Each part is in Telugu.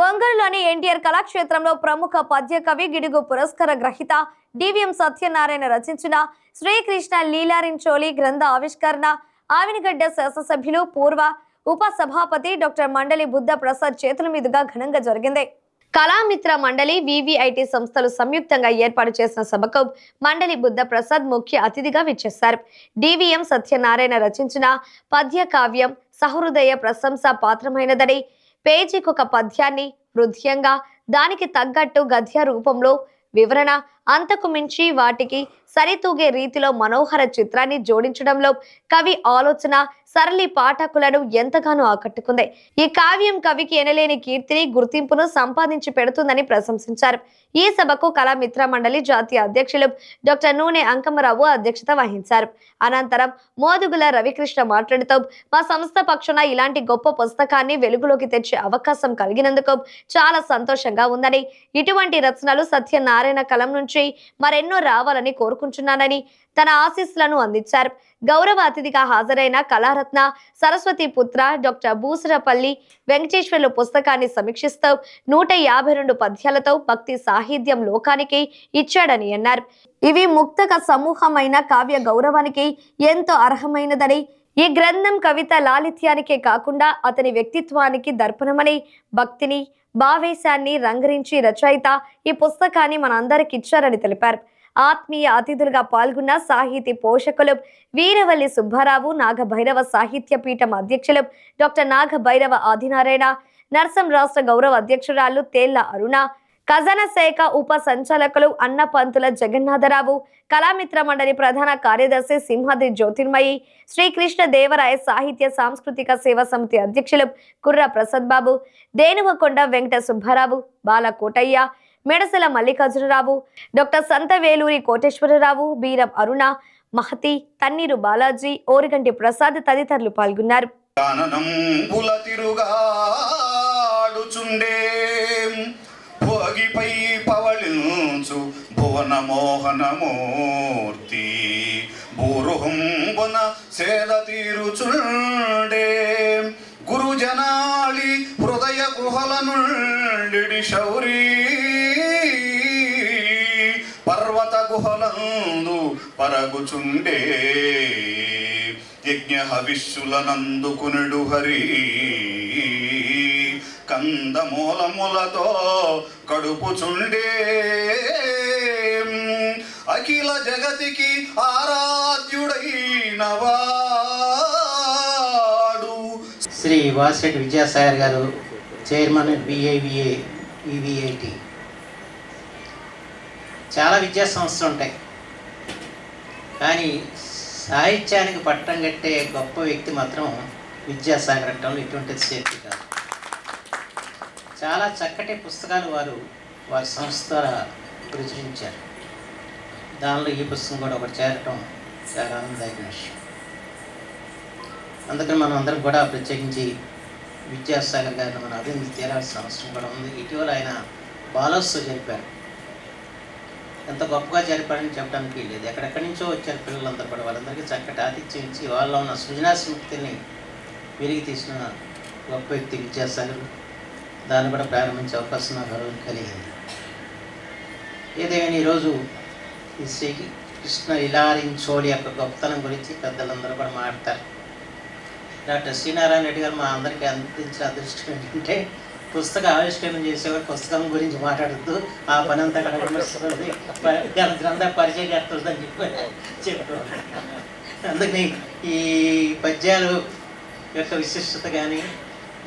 ఒంగోలులోని ఎన్టీఆర్ కళాక్షేత్రంలో ప్రముఖ పద్య కవి గిడుగు పురస్కార గ్రహీత డివిఎం సత్యనారాయణ రచించిన శ్రీకృష్ణ లీలారించోలి గ్రంథ ఆవిష్కరణ ఆవినగడ్డ శాసనసభ్యులు పూర్వ ఉప సభాపతి డాక్టర్ మండలి బుద్ధ ప్రసాద్ చేతుల మీదుగా ఘనంగా జరిగింది. కళామిత్ర మండలి వివిఐటి సంస్థలు సంయుక్తంగా ఏర్పాటు చేసిన సభకు మండలి బుద్ధ ప్రసాద్ ముఖ్య అతిథిగా విచ్చేశారు. డివిఎం సత్యనారాయణ రచించిన పద్య కావ్యం సహృదయ ప్రశంస పాత్రమైనదని, పేజీకొక పద్యాన్ని హృదయంగా దానికి తగ్గట్టు గద్య రూపంలో వివరణ, అంతకు మించి వాటికి సరితూగే రీతిలో మనోహర చిత్రాన్ని జోడించడంలో కవి ఆలోచన సరళి పాఠకులను ఎంతగానో ఆకట్టుకుంది. ఈ కావ్యం కవికి ఎనలేని కీర్తిని గుర్తింపును సంపాదించి పెడుతుందని ప్రశంసించారు. ఈ సభకు కళామిత్ర మండలి జాతీయ అధ్యక్షులు డాక్టర్ నూనె అంకమరావు అధ్యక్షత వహించారు. అనంతరం మోదుగుల రవికృష్ణ మాట్లాడుతూ, మా సంస్థ పక్షాన ఇలాంటి గొప్ప పుస్తకాన్ని వెలుగులోకి తెచ్చే అవకాశం కలిగినందుకు చాలా సంతోషంగా ఉందని, ఇటువంటి రచనలు సత్యనారాయణ కలం నుంచి మరెన్నో రావాలని కోరుకుంటున్నానని తన ఆశీస్సులను అందించారు. గౌరవ అతిథిగా హాజరైన కళారత్న సరస్వతి పుత్ర డాక్టర్ బూసరపల్లి వెంకటేశ్వర్లు పుస్తకాన్ని సమీక్షిస్తూ 152 పద్యాలతో భక్తి సాహిత్యం లోకానికి ఇచ్చాడని అన్నారు. ఇవి ముక్తక సమూహమైన కావ్య గౌరవానికి ఎంతో అర్హమైనదని, ఈ గ్రంథం కవిత లాలిత్యానికే కాకుండా అతని వ్యక్తిత్వానికి దర్పణమని, భక్తిని భావేశాన్ని రంగరించి రచయిత ఈ పుస్తకాన్ని మనందరికి ఇచ్చారని తెలిపారు. ఆత్మీయ అతిథులుగా పాల్గొన్న సాహితీ పోషకులు వీరవల్లి సుబ్బారావు, నాగభైరవ సాహిత్య పీఠం అధ్యక్షులు డాక్టర్ నాగభైరవ ఆదినారాయణ, నర్సం రాష్ట్ర గౌరవ అధ్యక్షురాలు తేళ్ల అరుణ, ఖజానా శాఖ ఉప సంచాలకులు అన్నపంతుల జగన్నాథరావు, కళామిత్ర మండలి ప్రధాన కార్యదర్శి సింహాద్రి జ్యోతిర్మయి, శ్రీకృష్ణ దేవరాయ సాహిత్య సాంస్కృతిక సేవా సమితి అధ్యక్షులు కుర్ర ప్రసాద్ బాబు, దేనువకొండ వెంకట సుబ్బారావు, బాలకోటయ్య, మెడసల మల్లికార్జునరావు, డాక్టర్ సంతవేలూరి కోటేశ్వరరావు, బీరం అరుణ, మహతి, తన్నీరు బాలాజీ, ఓరిగంటి ప్రసాద్ తదితరులు పాల్గొన్నారు. భోగిపై పవళించు భువన మోహనమూర్తి బూరుహంబున సేద తీరుచుండే గురుజనాళి హృదయ గుహల నుండి శౌరీ పర్వత గుహలందు పరగుచుండే యజ్ఞ హవిష్యులనందుకునుడు హరి కందమూలములతో గడుపుచుండే అఖిల జగతికి ఆరాధ్యుడైన వాడు. శ్రీ వాసిరెడ్డి విద్యాసాగర్ గారు, చైర్మన్ బిఐవిఏ వివిఐటి. చాలా విద్యా సంస్థలు ఉంటాయి, కానీ సాహిత్యానికి పట్టం కట్టే గొప్ప వ్యక్తి మాత్రం విద్యాసాగర్ అంటంలో ఎటువంటి సేఫ్టీ కాదు. చాలా చక్కటి పుస్తకాలు వారి సంస్థ ప్రచురించారు. దానిలో ఈ పుస్తకం కూడా ఒకటి చేరటం చాలా ఆనందదాయకమైన విషయం. అందుకని మనం అందరం కూడా ప్రత్యేకించి విద్యాసాగర్ గారిని మనం అభివృద్ధి తీరాల్సిన అవసరం కూడా ఉంది. ఇటీవల ఆయన బాలోత్సవం జరిపారు. ఎంత గొప్పగా జరిపారని చెప్పడానికి లేదు. ఎక్కడెక్కడి నుంచో వచ్చారు పిల్లలందరూ కూడా. వాళ్ళందరికీ చక్కటి ఆతిథ్యం ఇచ్చి వాళ్ళలో ఉన్న సృజనాశక్తిని వెలిగి తీసిన గొప్ప వ్యక్తి విద్యాసాగర్. దాన్ని కూడా ప్రారంభించే అవకాశం నాకు గౌరవం కలిగింది. ఏదేమైనా ఈరోజు ఈ శ్రీకృష్ణ లీలారించోలి యొక్క గొప్పతనం గురించి పెద్దలందరూ కూడా మాట్లాడతారు. డాక్టర్ శ్రీనారాయణ రెడ్డి గారు మా అందరికీ అందించిన అదృష్టం ఏంటంటే, పుస్తక ఆవిష్కరణ చేసేవారు పుస్తకం గురించి మాట్లాడుతూ ఆ పని అంతా కూడా విమర్శిస్తుంది, గ్రంథ పరిచయకర్తలని చెప్పారు. అందుకని ఈ పద్యాలు యొక్క విశిష్టత కానీ,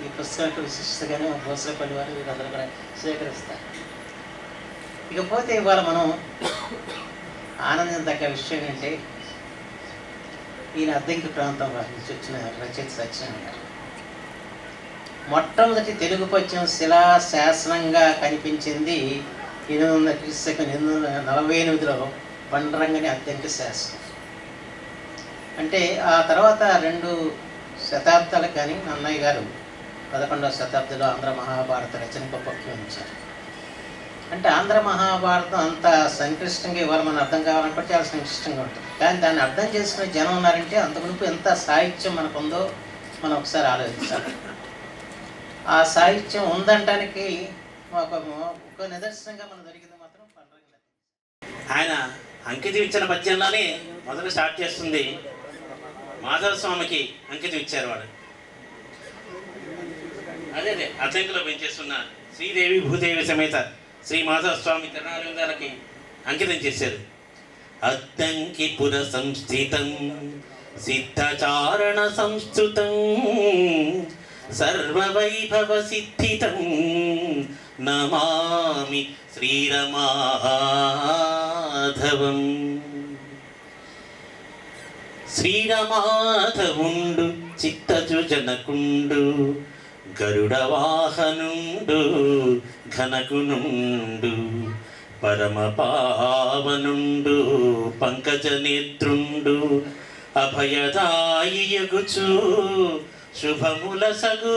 ఈ పుస్తకం యొక్క విశిష్టత కానీ మా బోసలపల్లి వారు వీరందరూ కూడా స్వీకరిస్తారు. ఇకపోతే ఇవాళ మనం ఆనందించదగ్గ విషయం ఏంటంటే, ఈయన అద్దెంకి ప్రాంతం నుంచి వచ్చిన రచయిత సత్యనారాయణ గారు. మొట్టమొదటి తెలుగు పద్యం శిలా శాసనంగా కనిపించింది 848లో బండరంగని అద్దెంకి శాసనం. అంటే ఆ తర్వాత 2 శతాబ్దాలకు కానీ అన్నయ్య గారు 11వ శతాబ్దంలో ఆంధ్ర మహాభారత రచనకు ఉపక్రమించారు. అంటే ఆంధ్ర మహాభారతం అంత సంక్లిష్టంగా ఇవాళ మనం అర్థం కావాలనుకుంటే చాలా సంక్లిష్టంగా ఉంటుంది. కానీ దాన్ని అర్థం చేసుకునే జనం ఉన్నారంటే అంతకుముందు ఎంత సాహిత్యం మనకుందో మనం ఒకసారి ఆలోచించాలి. ఆ సాహిత్యం ఉందంటానికి ఒక నిదర్శనంగా మనం దొరికింది మాత్రం పండుగ. ఆయన అంకితం ఇచ్చిన పద్యంలోనే మొదలు స్టార్ట్ చేస్తుంది. మాధవ స్వామికి అంకితం ఇచ్చారు వాడు. అదే అద్దంకిలో పెంచేస్తున్న శ్రీదేవి భూదేవి సమేత శ్రీ మాధవ స్వామి తిరునాళ్ళకి అంకితం చేశారు. అద్దంకిపుర సంస్థితం సిద్ధచారణ సంస్థుతం సర్వవైభవ సిద్ధితం నమామి శ్రీరమాధవం. శ్రీరమాధవుండు చిత్తజుజనకుండు గరుడ వాహనుండు ఘనకునుండు పరమ పావనుండు పంకజ నేత్రుండు అభయదాయియగుచు శుభముల సగు